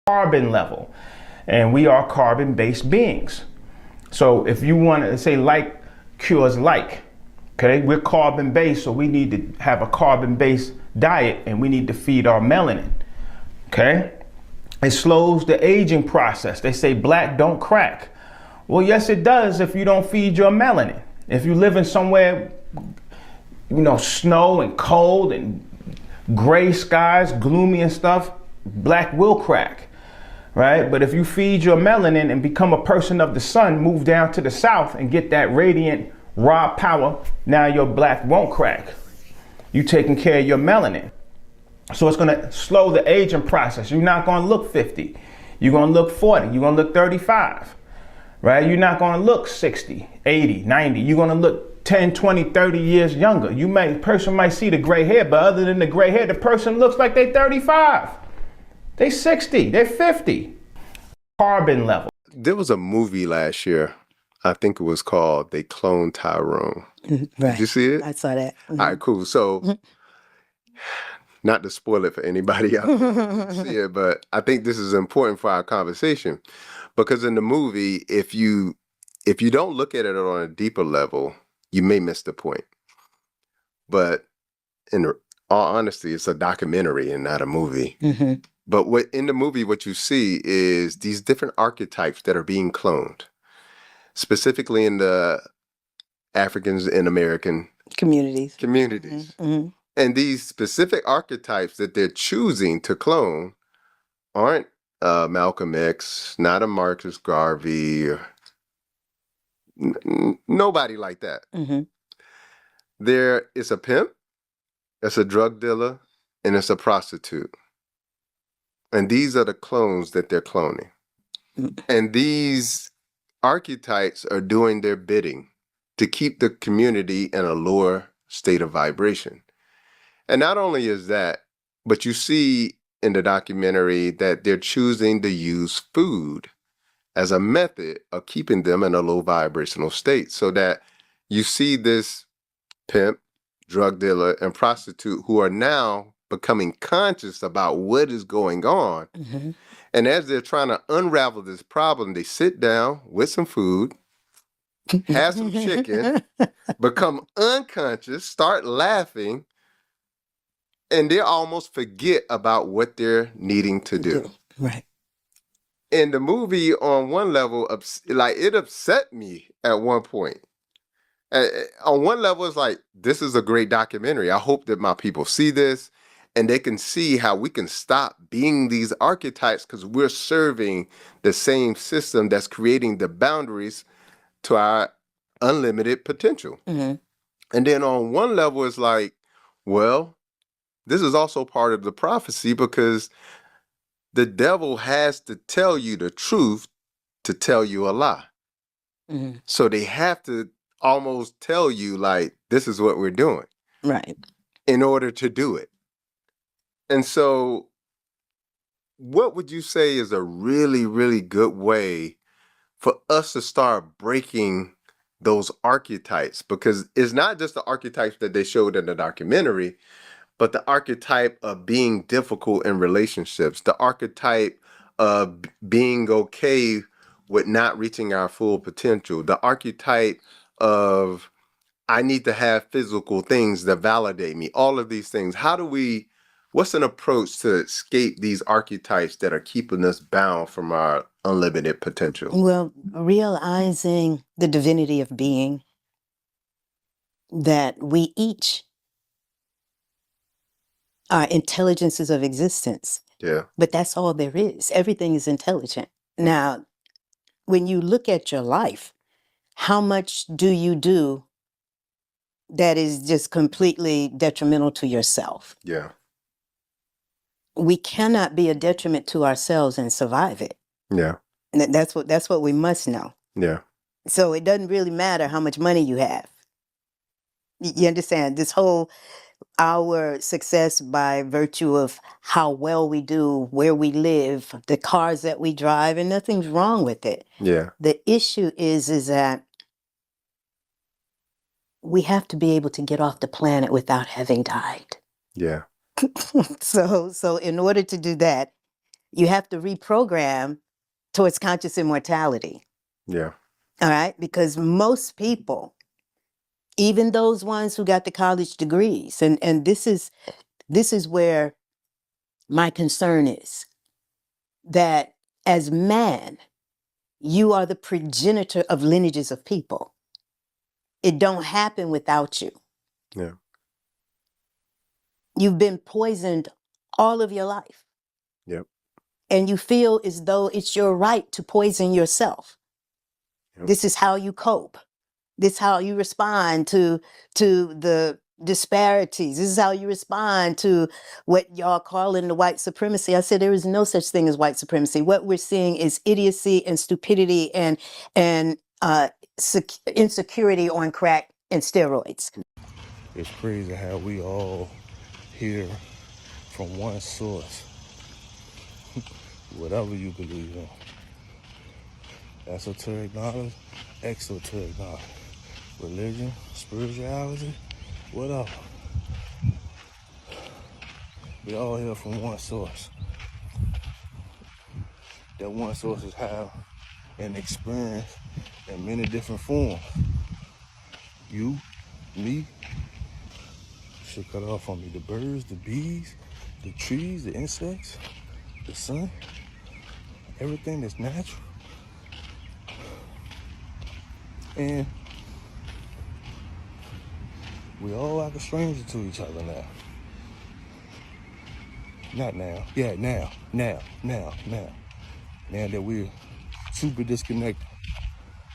carbon level. And we are carbon-based beings. So if you want to say like cures like, okay, we're carbon-based, so we need to have a carbon-based diet and we need to feed our melanin, okay? It slows the aging process. They say black don't crack. Well, yes, it does if you don't feed your melanin. If you live in somewhere, snow and cold and gray skies, gloomy and stuff, black will crack, right? But if you feed your melanin and become a person of the sun, move down to the south and get that radiant raw power, now your black won't crack. You taking care of your melanin. So it's gonna slow the aging process. You're not gonna look 50. You're gonna look 40. You're gonna look 35, right? You're not gonna look 60, 80, 90. You're gonna look 10, 20, 30 years younger. Person might see the gray hair, but other than the gray hair, the person looks like they're 35. They 60, they're 50. Carbon level. There was a movie last year, I think it was called They Cloned Tyrone. Right. Did you see it? I saw that. All right, cool. So, not to spoil it for anybody out there to see it, but I think this is important for our conversation because in the movie, if you don't look at it on a deeper level, you may miss the point. But in all honesty, it's a documentary and not a movie. Mm-hmm. But in the movie, what you see is these different archetypes that are being cloned, specifically in the Africans and American Communities. Mm-hmm. And these specific archetypes that they're choosing to clone aren't Malcolm X, not a Marcus Garvey, or nobody like that. Mm-hmm. There is a pimp, it's a drug dealer, and it's a prostitute. And these are the clones that they're cloning. And these archetypes are doing their bidding to keep the community in a lower state of vibration. And not only is that, but you see in the documentary that they're choosing to use food as a method of keeping them in a low vibrational state, so that you see this pimp, drug dealer, and prostitute who are now becoming conscious about what is going on. Mm-hmm. And as they're trying to unravel this problem, they sit down with some food, have some chicken, become unconscious, start laughing, and they almost forget about what they're needing to do. Right. In the movie, on one level, it upset me at one point. On one level, it's like, this is a great documentary. I hope that my people see this and they can see how we can stop being these archetypes because we're serving the same system that's creating the boundaries to our unlimited potential. Mm-hmm. And then on one level, it's like, well, this is also part of the prophecy because the devil has to tell you the truth to tell you a lie. Mm-hmm. So they have to almost tell you, like, this is what we're doing. Right. In order to do it. And so what would you say is a really, really good way for us to start breaking those archetypes? Because it's not just the archetypes that they showed in the documentary, but the archetype of being difficult in relationships, the archetype of being okay with not reaching our full potential, the archetype of I need to have physical things that validate me, all of these things. What's an approach to escape these archetypes that are keeping us bound from our unlimited potential? Well, realizing the divinity of being, that we each are intelligences of existence. Yeah. But that's all there is. Everything is intelligent. Now, when you look at your life, how much do you do that is just completely detrimental to yourself? Yeah. We cannot be a detriment to ourselves and survive it. Yeah. And that's what we must know. Yeah. So it doesn't really matter how much money you have. You understand? This whole our success by virtue of how well we do, where we live, the cars that we drive, and nothing's wrong with it. Yeah. The issue is that we have to be able to get off the planet without having died. Yeah. So in order to do that, You have to reprogram towards conscious immortality. Yeah. All right. Because most people, even those ones who got the college degrees, and this is where my concern is, that as man, you are the progenitor of lineages of people. It don't happen without you. Yeah. You've been poisoned all of your life. Yep. And you feel as though it's your right to poison yourself. Yep. This is how you cope. This is how you respond to the disparities. This is how you respond to what y'all calling the white supremacy. I said there is no such thing as white supremacy. What we're seeing is idiocy and stupidity and insecurity on crack and steroids. It's crazy how we all hear from one source, whatever you believe in. Esoteric knowledge, exoteric knowledge, religion, spirituality, whatever. We all hear from one source. That one source is have an experience in many different forms. You, me, should cut off on me. The birds, the bees, the trees, the insects, the sun, everything that's natural. And we all like a stranger to each other now. Not now. Yeah, now. Now that we're super disconnected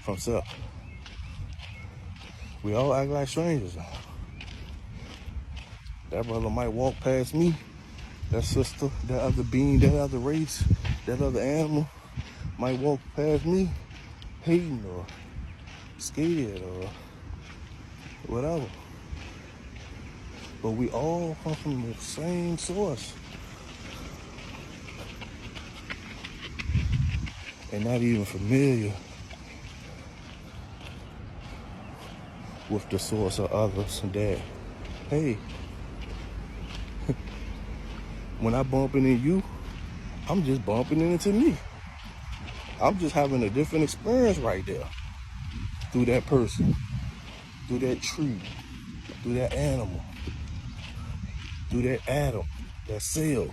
from self. We all act like strangers now. That brother might walk past me, that sister, that other being, that other race, that other animal might walk past me hating or scared or whatever. But we all come from the same source. And not even familiar with the source of others that, hey, when I bump into you, I'm just bumping into me. I'm just having a different experience right there. Through that person, through that tree, through that animal, through that atom, that cell.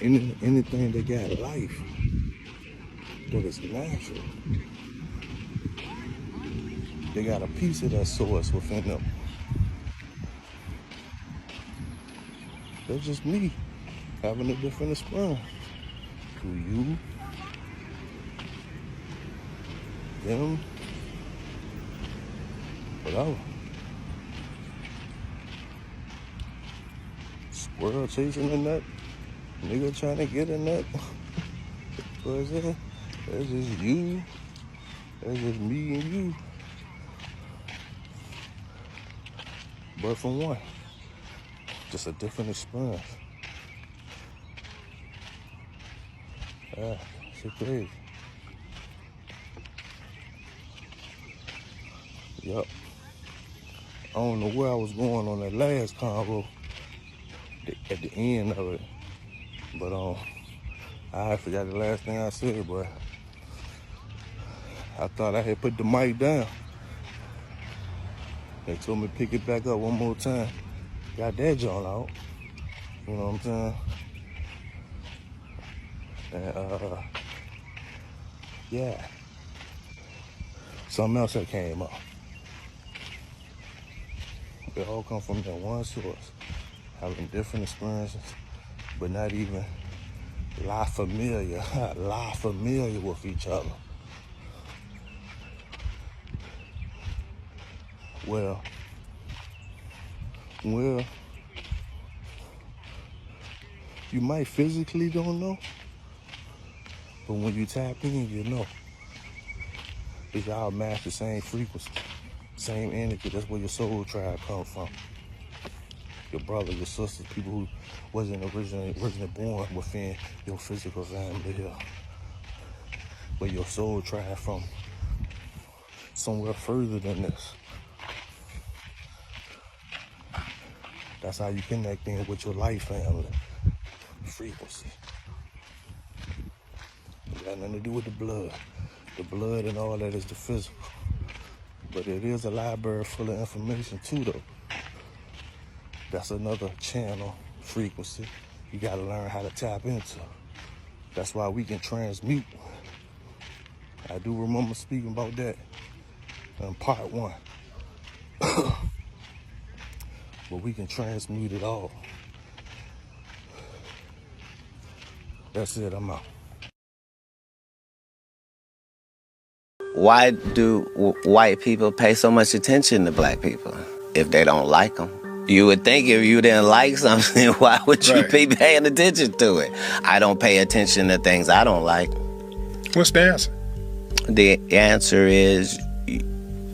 Anything that got life, that is natural, they got a piece of that source within them. That's just me having a different experience. Through you, them, whatever. Squirrel chasing a nut, nigga trying to get a nut. What's that? That's just you. That's just me and you. But from one, just a different experience. Shit crazy. Yup. I don't know where I was going on that last convo at the end of it. But I forgot the last thing I said, but I thought I had put the mic down. They told me to pick it back up one more time. Got that joint out. You know what I'm saying? And yeah. Something else that came up. They all come from that one source, having different experiences, but not even familiar with each other. Well, you might physically don't know, but when you tap in, you know. Because y'all match the same frequency, same energy. That's where your soul tribe comes from. Your brother, your sisters, people who wasn't originally born within your physical family here. But your soul tribe from somewhere further than this. That's how you connect in with your life family. Frequency. It got nothing to do with the blood. The blood and all that is the physical. But it is a library full of information too, though. That's another channel, frequency, you gotta learn how to tap into. That's why we can transmute. I do remember speaking about that in part 1. But we can transmute it all. That's it, I'm out. Why do white people pay so much attention to black people if they don't like them? You would think if you didn't like something, why would you be paying attention to it? I don't pay attention to things I don't like. What's the answer? The answer is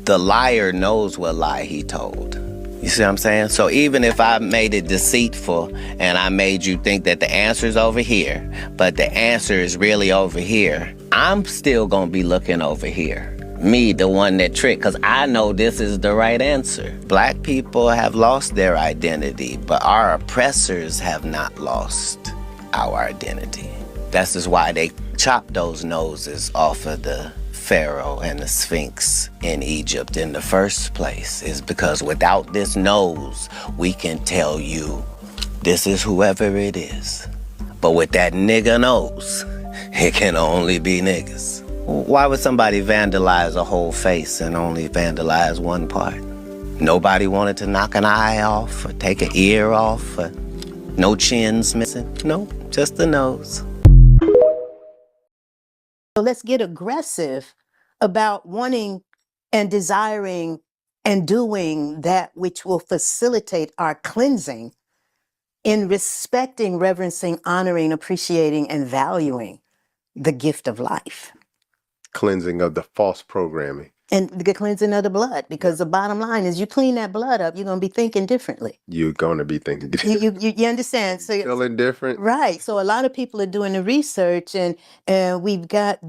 the liar knows what lie he told. You see what I'm saying? So even if I made it deceitful and I made you think that the answer's over here, but the answer is really over here, I'm still gonna be looking over here. Me, the one that tricked, because I know this is the right answer. Black people have lost their identity, but our oppressors have not lost our identity. That's just why they chopped those noses off of the Pharaoh and the Sphinx in Egypt in the first place, is because without this nose, we can tell you this is whoever it is. But with that nigga nose, it can only be niggas. Why would somebody vandalize a whole face and only vandalize one part? Nobody wanted to knock an eye off or take an ear off or no chins missing. Nope, just the nose. So let's get aggressive about wanting and desiring and doing that which will facilitate our cleansing in respecting, reverencing, honoring, appreciating, and valuing the gift of life. Cleansing of the false programming. And the cleansing of the blood, because the bottom line is you clean that blood up, you're going to be thinking differently. You're going to be thinking You understand? So feeling different. Right. So a lot of people are doing the research, and we've got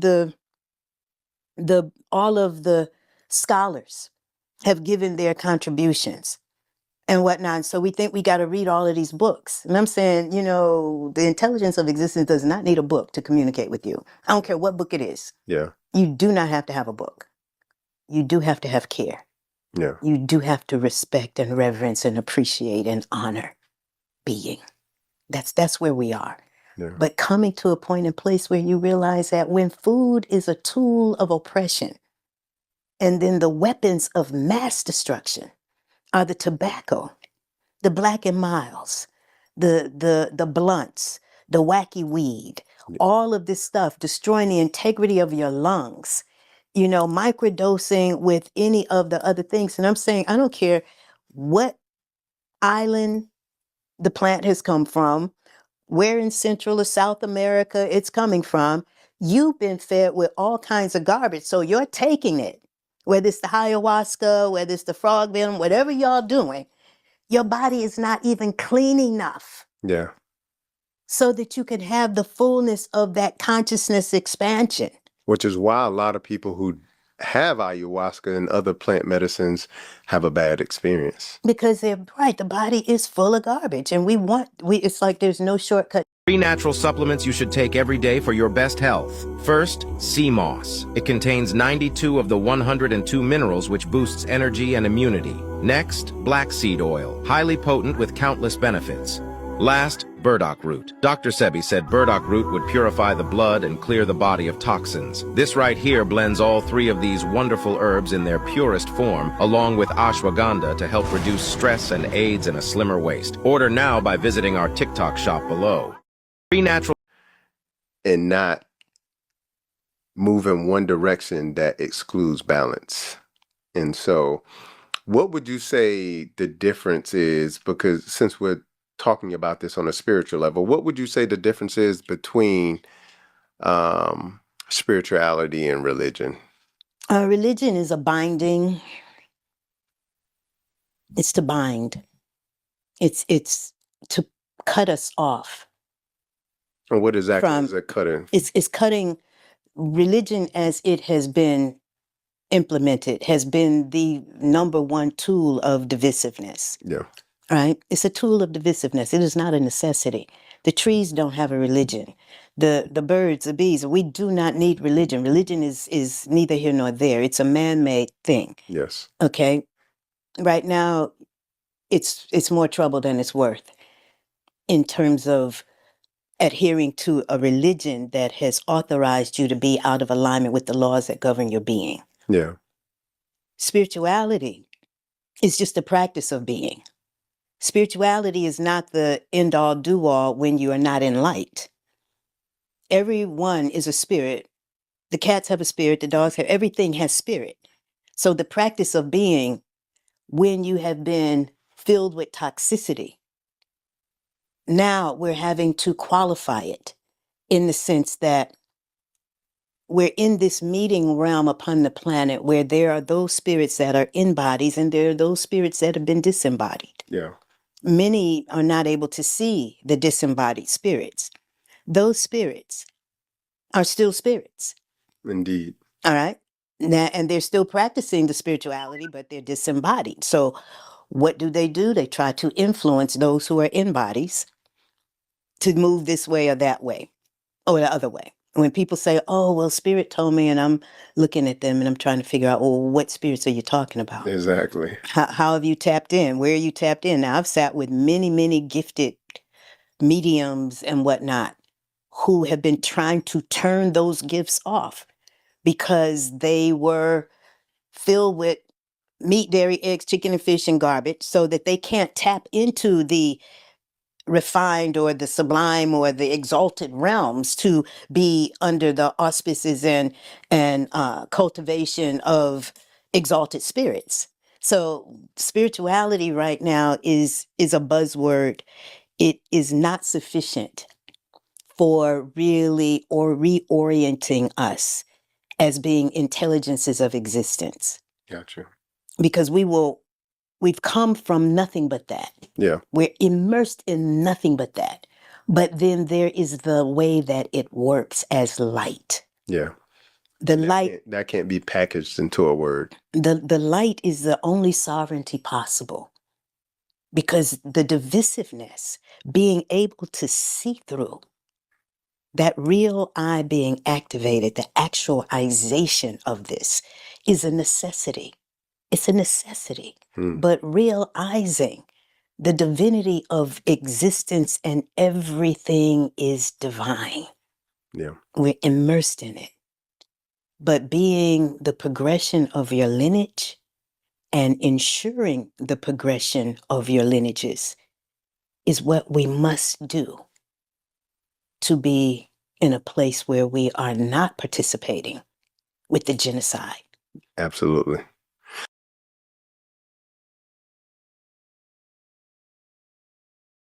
all of the scholars have given their contributions and whatnot. So we think we got to read all of these books. And I'm saying, the intelligence of existence does not need a book to communicate with you. I don't care what book it is. Yeah. You do not have to have a book. You do have to have care. Yeah. You do have to respect and reverence and appreciate and honor being. That's where we are. Yeah. But coming to a point and place where you realize that when food is a tool of oppression, and then the weapons of mass destruction are the tobacco, the Black and Milds, the blunts, the wacky weed, all of this stuff destroying the integrity of your lungs, microdosing with any of the other things. And I'm saying, I don't care what island the plant has come from, where in Central or South America it's coming from, you've been fed with all kinds of garbage. So you're taking it, whether it's the ayahuasca, whether it's the frog venom, whatever y'all doing, your body is not even clean enough. Yeah. So that you can have the fullness of that consciousness expansion. Which is why a lot of people who have ayahuasca and other plant medicines have a bad experience. Because they're right, the body is full of garbage, and it's like there's no shortcut. 3 natural supplements you should take every day for your best health. First, sea moss. It contains 92 of the 102 minerals which boosts energy and immunity. Next, black seed oil, highly potent with countless benefits. Last, burdock root. Dr. Sebi said burdock root would purify the blood and clear the body of toxins. This right here blends all 3 of these wonderful herbs in their purest form, along with ashwagandha to help reduce stress and aids in a slimmer waist. Order now by visiting our TikTok shop below. 3 natural... And not move in one direction that excludes balance. And so what would you say the difference is? Because since we're talking about this on a spiritual level, what would you say the difference is between spirituality and religion? Religion is a binding. It's to bind. It's to cut us off. And what exactly is it cutting? It's cutting. Religion as it has been implemented has been the number one tool of divisiveness. Yeah. right? It's a tool of divisiveness. It is not a necessity. The trees don't have a religion. The birds, the bees, we do not need religion. Religion is neither here nor there. It's a man-made thing. Yes. Okay? Right now, it's more trouble than it's worth in terms of adhering to a religion that has authorized you to be out of alignment with the laws that govern your being. Yeah. Spirituality is just the practice of being. Spirituality is not the end-all, do-all when you are not in light. Everyone is a spirit. The cats have a spirit, the dogs have, everything has spirit. So the practice of being, when you have been filled with toxicity, now we're having to qualify it in the sense that we're in this meeting realm upon the planet where there are those spirits that are in bodies and there are those spirits that have been disembodied. Yeah. Many are not able to see the disembodied spirits. Those spirits are still spirits. Indeed. All right. Now, and they're still practicing the spirituality, but they're disembodied. So what do? They try to influence those who are in bodies to move this way or that way or the other way. When people say, oh, well, spirit told me, and I'm looking at them and I'm trying to figure out, well, what spirits are you talking about? Exactly. How have you tapped in? Where are you tapped in? Now, I've sat with many, many gifted mediums and whatnot who have been trying to turn those gifts off because they were filled with meat, dairy, eggs, chicken, and fish, and garbage, so that they can't tap into the refined or the sublime or the exalted realms to be under the auspices and cultivation of exalted spirits. So spirituality right now is a buzzword. It is not sufficient for really or reorienting us as being intelligences of existence, Gotcha. because we've come from nothing but that. Yeah. We're immersed in nothing but that. But then there is the way that it works as light. Yeah. The light, That can't be packaged into a word. the light is the only sovereignty possible, because the divisiveness, being able to see through, that real eye being activated, the actualization of this is a necessity. It's a necessity. But realizing the divinity of existence and everything is divine. Yeah. We're immersed in it. But being the progression of your lineage and ensuring the progression of your lineages is what we must do to be in a place where we are not participating with the genocide. Absolutely.